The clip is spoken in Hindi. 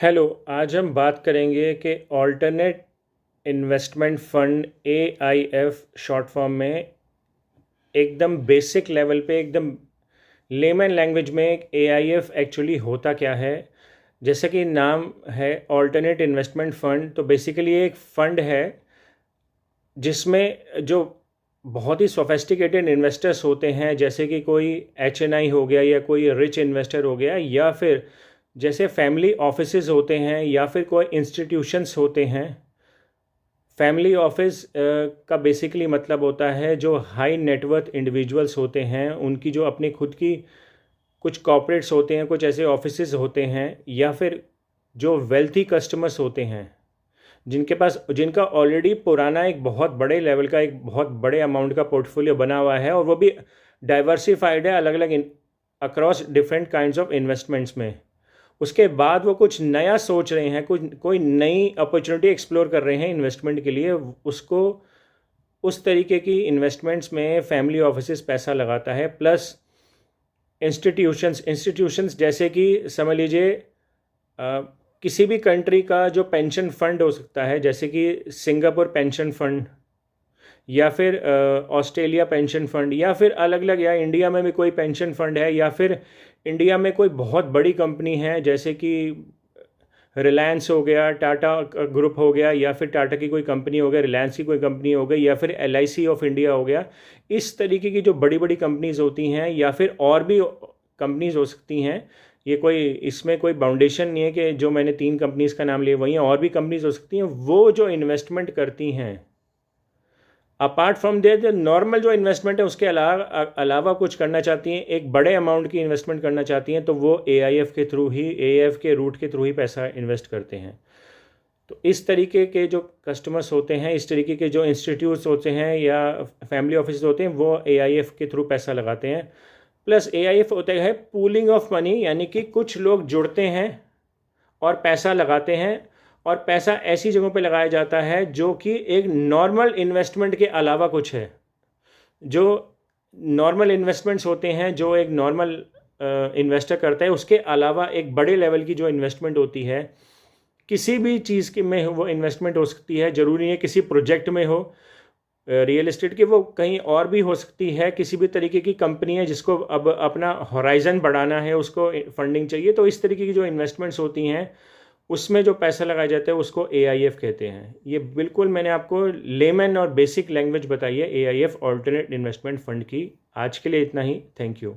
हेलो। आज हम बात करेंगे कि alternate investment fund AIF short form में एकदम बेसिक लेवल पे एकदम लेमन लैंग्वेज में AIF एक्चुअली होता क्या है। जैसे कि नाम है ऑल्टरनेट इन्वेस्टमेंट फ़ंड, तो बेसिकली एक फ़ंड है जिसमें जो बहुत ही सोफेस्टिकेटेड इन्वेस्टर्स होते हैं, जैसे कि कोई HNI हो गया या कोई रिच इन्वेस्टर हो गया, या फिर जैसे फैमिली ऑफिसेज होते हैं या फिर कोई इंस्टीट्यूशंस होते हैं। फैमिली ऑफिस का बेसिकली मतलब होता है जो हाई नेटवर्थ इंडिविजुअल्स होते हैं, उनकी जो अपनी खुद की कुछ कॉर्पोरेट्स होते हैं, कुछ ऐसे ऑफिसेज होते हैं, या फिर जो वेल्थी कस्टमर्स होते हैं जिनका ऑलरेडी पुराना एक बहुत बड़े लेवल का एक बहुत बड़े अमाउंट का पोर्टफोलियो बना हुआ है, और वो भी डाइवर्सिफाइड है अलग अलग across different kinds of investments में। उसके बाद वो कुछ नया सोच रहे हैं, कुछ कोई नई अपॉर्चुनिटी एक्सप्लोर कर रहे हैं इन्वेस्टमेंट के लिए। उसको उस तरीके की इन्वेस्टमेंट्स में फैमिली ऑफिसेस पैसा लगाता है, प्लस इंस्टीट्यूशंस जैसे कि समझ लीजिए किसी भी कंट्री का जो पेंशन फंड हो सकता है, जैसे कि सिंगापुर पेंशन फंड, या फिर ऑस्ट्रेलिया पेंशन फंड, या फिर अलग अलग, या इंडिया में भी कोई पेंशन फंड है, या फिर इंडिया में कोई बहुत बड़ी कंपनी है जैसे कि रिलायंस हो गया, टाटा ग्रुप हो गया, या फिर टाटा की कोई कंपनी हो गया, रिलायंस की कोई कंपनी हो गई, या फिर LIC ऑफ इंडिया हो गया। इस तरीके की जो बड़ी बड़ी कंपनीज़ होती हैं, या फिर और भी कंपनीज़ हो सकती हैं। ये कोई इसमें कोई बाउंडेशन नहीं है कि जो मैंने 3 कंपनीज़ का नाम लिया वही हैं, और भी कंपनीज़ हो सकती हैं। वो जो इन्वेस्टमेंट करती हैं, अपार्ट फ्रॉम देयर जो नॉर्मल जो इन्वेस्टमेंट है उसके अलावा कुछ करना चाहती हैं, एक बड़े अमाउंट की इन्वेस्टमेंट करना चाहती हैं, तो वो AIF के रूट के थ्रू ही पैसा इन्वेस्ट करते हैं। तो इस तरीके के जो कस्टमर्स होते हैं, इस तरीके के जो इंस्टीट्यूट्स होते हैं या फैमिली ऑफिस होते हैं, वो AIF के थ्रू पैसा लगाते हैं। प्लस AIF होता है पूलिंग ऑफ मनी, यानी कि कुछ लोग जुड़ते हैं और पैसा लगाते हैं, और पैसा ऐसी जगहों पे लगाया जाता है जो कि एक नॉर्मल इन्वेस्टमेंट के अलावा कुछ है। जो नॉर्मल इन्वेस्टमेंट्स होते हैं, जो एक नॉर्मल इन्वेस्टर करता है, उसके अलावा एक बड़े लेवल की जो इन्वेस्टमेंट होती है, किसी भी चीज़ की में वो इन्वेस्टमेंट हो सकती है। ज़रूरी नहीं है किसी प्रोजेक्ट में हो रियल एस्टेट की, वो कहीं और भी हो सकती है। किसी भी तरीके की कंपनी है जिसको अब अपना हॉराइजन बढ़ाना है, उसको फंडिंग चाहिए, तो इस तरीके की जो इन्वेस्टमेंट्स होती हैं उसमें जो पैसा लगाया जाता है उसको AIF कहते हैं। ये बिल्कुल मैंने आपको लेमन और बेसिक लैंग्वेज बताई है AIF ऑल्टरनेट इन्वेस्टमेंट फ़ंड की। आज के लिए इतना ही। Thank you.